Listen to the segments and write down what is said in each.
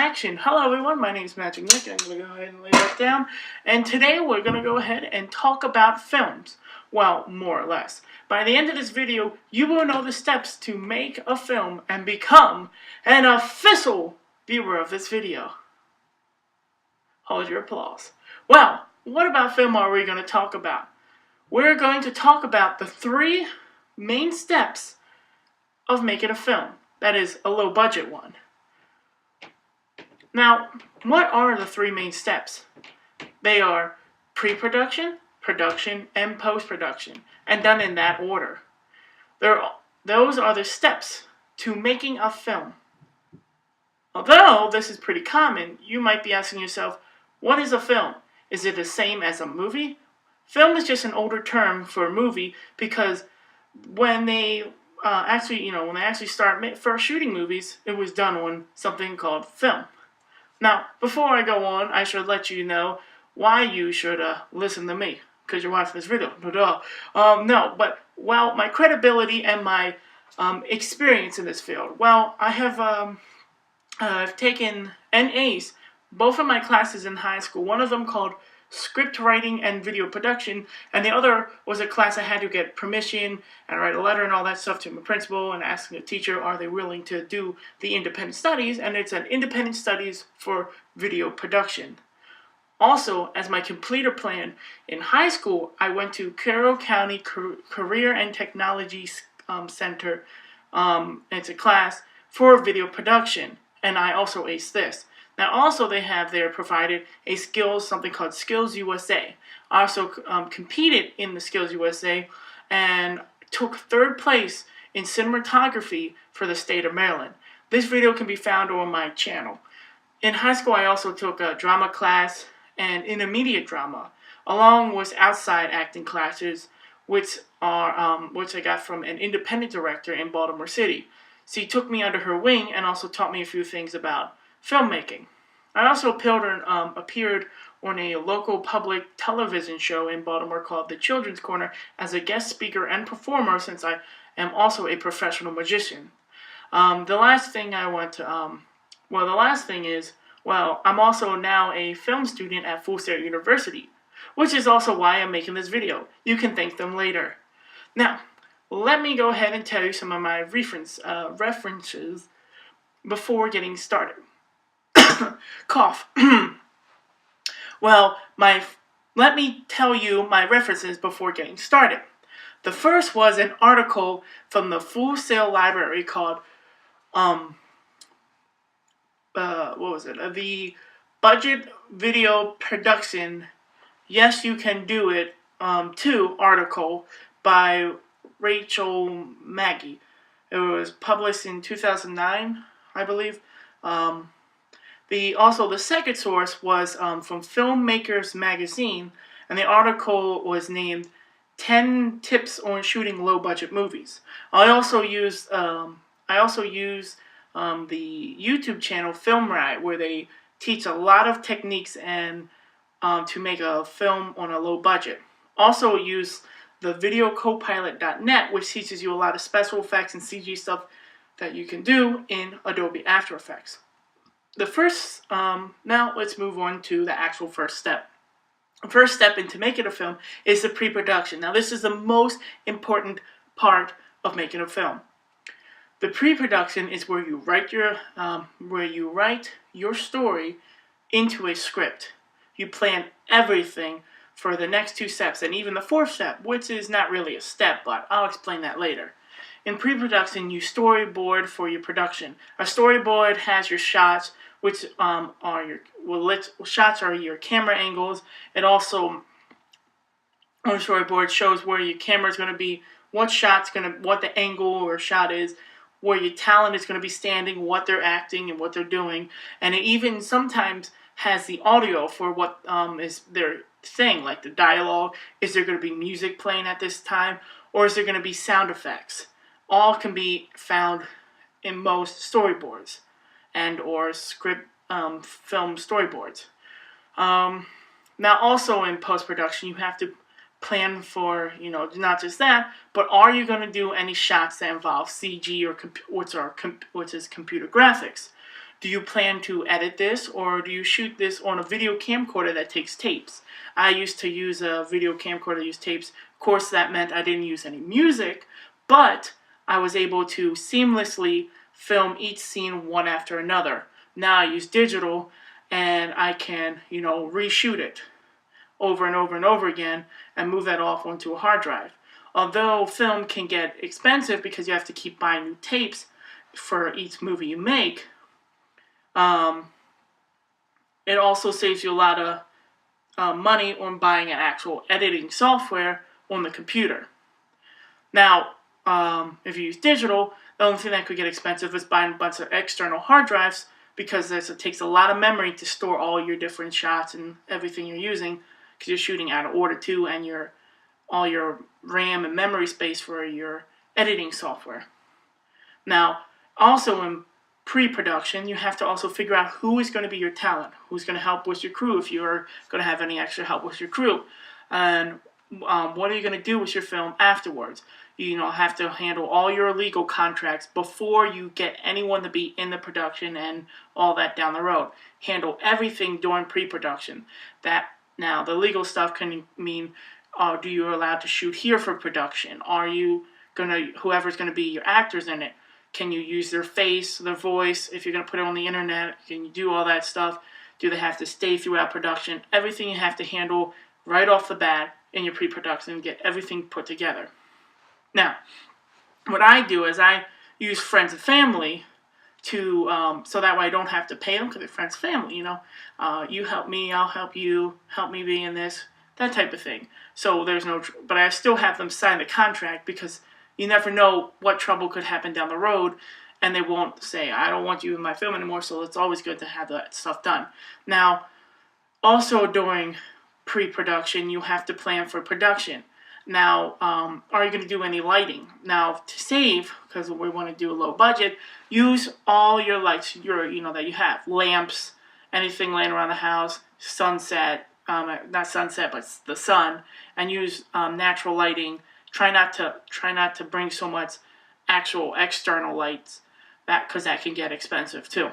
action. Hello everyone, my name is Magic Nick, and I'm going to go ahead and lay that down. And today we're going to go ahead and talk about films. Well, more or less. By the end of this video, you will know the steps to make a film and become an official viewer of this video. Hold your applause. Well, what about film are we going to talk about? We're going to talk about the 3 main steps of making a film. That is, a low-budget one. Now, what are the 3 main steps? They are pre-production, production, and post-production, and done in that order. Those are the steps to making a film. Although this is pretty common, you might be asking yourself, what is a film? Is it the same as a movie? Film is just an older term for a movie because when they actually start first shooting movies, it was done on something called film. Now, before I go on, I should let you know why you should listen to me, because you're watching this video. My credibility and my experience in this field. Well, I have I've taken NAs, both of my classes in high school. One of them called script writing and video production, and the other was a class I had to get permission and write a letter and all that stuff to my principal and asking the teacher, are they willing to do the independent studies? And it's an independent studies for video production. Also, as my completer plan in high school, I went to Carroll County Career and Technology Center. It's a class for video production, and I also aced this. Now, also they have there provided a something called Skills USA. I also competed in the Skills USA and took 3rd place in cinematography for the state of Maryland. This video can be found on my channel. In high school, I also took a drama class and intermediate drama, along with outside acting classes, which I got from an independent director in Baltimore City. She took me under her wing and also taught me a few things about filmmaking. I also appeared on a local public television show in Baltimore called The Children's Corner as a guest speaker and performer, since I am also a professional magician. The last thing is, I'm also now a film student at Full Sail University, which is also why I'm making this video. You can thank them later. Now, let me go ahead and tell you some of my references before getting started. Cough. Let me tell you my references before getting started. The first was an article from the Full Sail Library called, The Budget Video Production, Yes You Can Do It, 2 article by Rachel Maggie. It was published in 2009, I believe. The second source was from Filmmakers Magazine, and the article was named 10 Tips on Shooting Low-Budget Movies. I also use the YouTube channel Film Riot, where they teach a lot of techniques and to make a film on a low budget. Also use the videocopilot.net, which teaches you a lot of special effects and CG stuff that you can do in Adobe After Effects. Now let's move on to the actual first step. The first step into making a film is the pre-production. Now this is the most important part of making a film. The pre-production is where you write your story into a script. You plan everything for the next 2 steps, and even the 4th step, which is not really a step, but I'll explain that later. In pre-production, you storyboard for your production. A storyboard has your shots, which shots are your camera angles. It also, on a storyboard, shows where your camera is going to be, what the angle or shot is, where your talent is going to be standing, what they're acting, and what they're doing. And it even sometimes has the audio for what is their thing, like the dialogue. Is there going to be music playing at this time, or is there going to be sound effects? All can be found in most storyboards and or script film storyboards. Now also in post-production, you have to plan for, not just that, but are you going to do any shots that involve CG or which is computer graphics? do you plan to edit this, or do you shoot this on a video camcorder that takes tapes? I used to use a video camcorder that used tapes. Of course, that meant I didn't use any music, but I was able to seamlessly film each scene one after another. Now I use digital, and I can, reshoot it over and over and over again and move that off onto a hard drive. Although film can get expensive because you have to keep buying new tapes for each movie you make, it also saves you a lot of money on buying an actual editing software on the computer. Now, if you use digital, the only thing that could get expensive is buying a bunch of external hard drives, because it takes a lot of memory to store all your different shots and everything you're using, because you're shooting out of order too, and all your RAM and memory space for your editing software. Now, also in pre-production, you have to also figure out who is going to be your talent, who's going to help with your crew if you're going to have any extra help with your crew, and what are you going to do with your film afterwards. You have to handle all your legal contracts before you get anyone to be in the production and all that down the road. Handle everything during pre-production. Now, the legal stuff can mean, do you allowed to shoot here for production? Are you whoever's going to be your actors in it, can you use their face, their voice? If you're going to put it on the internet, can you do all that stuff? Do they have to stay throughout production? Everything you have to handle right off the bat in your pre-production and get everything put together. Now, what I do is I use friends and family to, so that way I don't have to pay them because they're friends and family, you help me, I'll help you, help me be in this, that type of thing. So but I still have them sign the contract, because you never know what trouble could happen down the road, and they won't say, I don't want you in my film anymore, so it's always good to have that stuff done. Now, also during pre-production, you have to plan for production. Now, are you going to do any lighting? Now, to save, because we want to do a low budget, use all your lights that you have. Lamps, anything laying around the house, sunset, not sunset, but the sun, and use natural lighting. Try not to bring so much actual external lights, because that can get expensive too.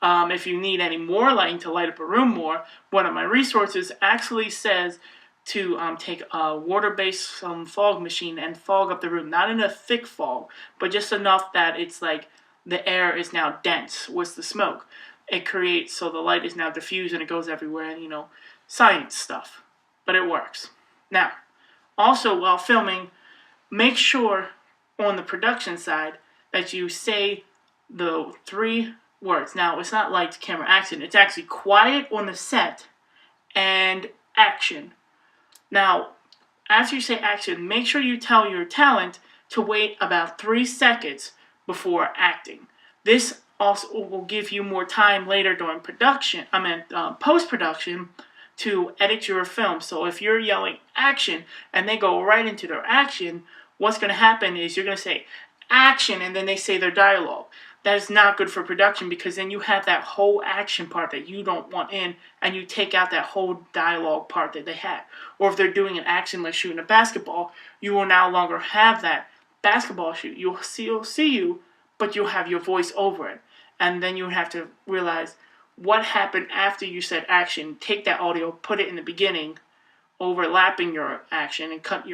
If you need any more lighting to light up a room more, one of my resources actually says to take a water-based fog machine and fog up the room. Not in a thick fog, but just enough that it's like the air is now dense with the smoke. It creates so the light is now diffused and it goes everywhere, and science stuff. But it works. Now, also while filming, make sure on the production side that you say the 3 words. Now, it's not lights, camera, action. It's actually quiet on the set and action. Now, after you say action, make sure you tell your talent to wait about 3 seconds before acting. This also will give you more time later during post-production to edit your film. So if you're yelling action and they go right into their action, what's going to happen is you're going to say action and then they say their dialogue. That is not good for production, because then you have that whole action part that you don't want in, and you take out that whole dialogue part that they had. Or if they're doing an action like shooting a basketball, you will no longer have that basketball shoot. You'll see you, but you'll have your voice over it. And then you have to realize what happened after you said action. Take that audio, put it in the beginning, overlapping your action, and cut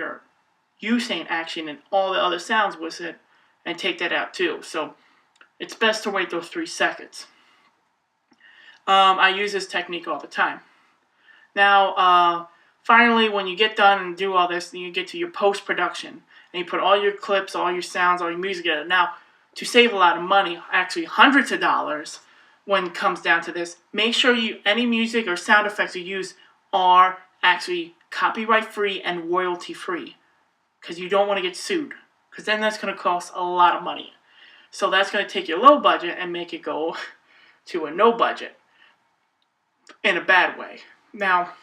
you saying action and all the other sounds with it, and take that out too. So it's best to wait those 3 seconds. I use this technique all the time. Now, finally, when you get done and do all this, then you get to your post-production. And you put all your clips, all your sounds, all your music in it. Now, to save a lot of money, actually hundreds of dollars when it comes down to this, make sure any music or sound effects you use are actually copyright-free and royalty-free. Because you don't want to get sued. Because then that's going to cost a lot of money. So that's going to take your low budget and make it go to a no budget in a bad way. Now,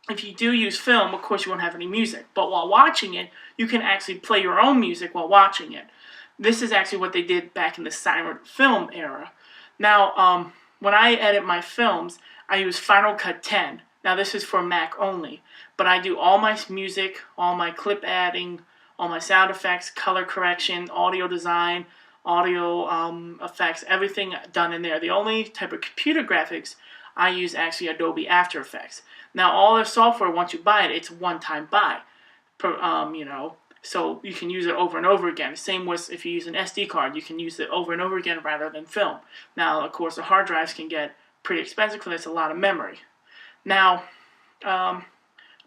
if you do use film, of course you won't have any music. But while watching it, you can actually play your own music while watching it. This is actually what they did back in the silent film era. Now, when I edit my films, I use Final Cut 10. Now, this is for Mac only. But I do all my music, all my clip adding, all my sound effects, color correction, audio design, audio effects, everything done in there. The only type of computer graphics I use actually Adobe After Effects. Now all their software, once you buy it, it's a one-time buy. So you can use it over and over again. Same with if you use an SD card, you can use it over and over again rather than film. Now, of course, the hard drives can get pretty expensive because it's a lot of memory. Now, I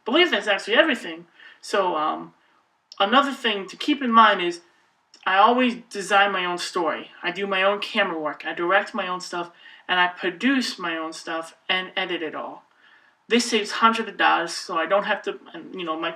believe that's actually everything. So another thing to keep in mind is I always design my own story. I do my own camera work. I direct my own stuff, and I produce my own stuff and edit it all. This saves hundreds of dollars, so I don't have to. And, my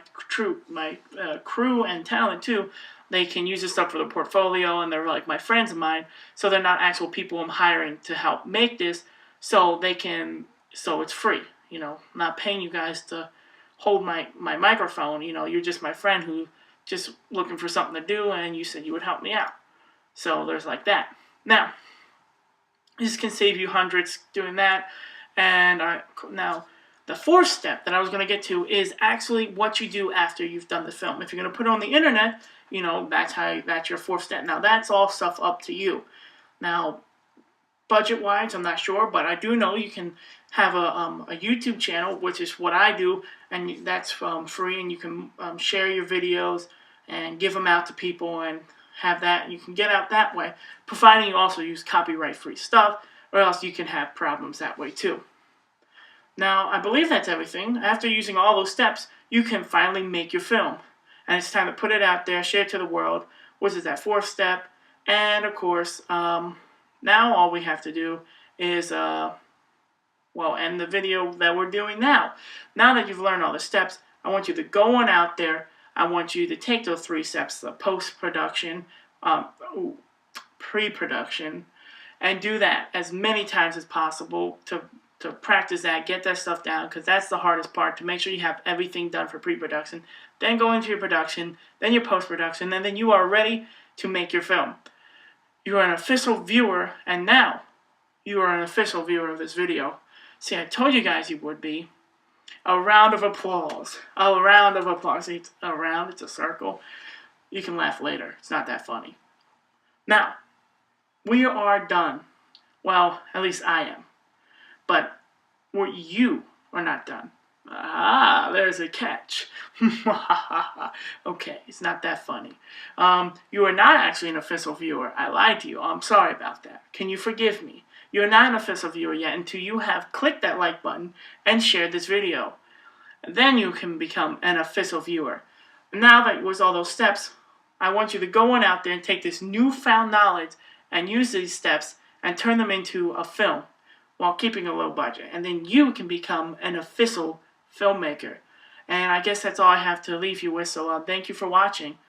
crew and talent too. They can use this stuff for their portfolio, and they're like my friends of mine. So they're not actual people I'm hiring to help make this. So they can. So it's free. I'm not paying you guys to hold my microphone. You're just my friend who just looking for something to do, and you said you would help me out. So there's like that. Now, this can save you hundreds doing that, and now. The fourth step that I was going to get to is actually what you do after you've done the film. If you're going to put it on the internet, that's your fourth step. Now, that's all stuff up to you. Now, budget-wise, I'm not sure, but I do know you can have a YouTube channel, which is what I do, and that's free, and you can share your videos and give them out to people and have that, and you can get out that way, providing you also use copyright-free stuff, or else you can have problems that way too. Now, I believe that's everything. After using all those steps, you can finally make your film. And it's time to put it out there, share it to the world, which is that fourth step. And, of course, now all we have to do is, end the video that we're doing now. Now that you've learned all the steps, I want you to go on out there. I want you to take those 3 steps, the post-production, pre-production, and do that as many times as possible to practice that, get that stuff down, because that's the hardest part, to make sure you have everything done for pre-production, then go into your production, then your post-production, and then you are ready to make your film. You are an official viewer, and now you are an official viewer of this video. See, I told you guys you would be. A round of applause. A round of applause. See, it's a round, it's a circle. You can laugh later. It's not that funny. Now, we are done. Well, at least I am. But you are not done. There's a catch. Okay, it's not that funny. You are not actually an official viewer. I lied to you. I'm sorry about that. Can you forgive me? You're not an official viewer yet until you have clicked that like button and shared this video. Then you can become an official viewer. Now that was all those steps, I want you to go on out there and take this newfound knowledge and use these steps and turn them into a film, while keeping a low budget. And then you can become an official filmmaker. And I guess that's all I have to leave you with. So thank you for watching.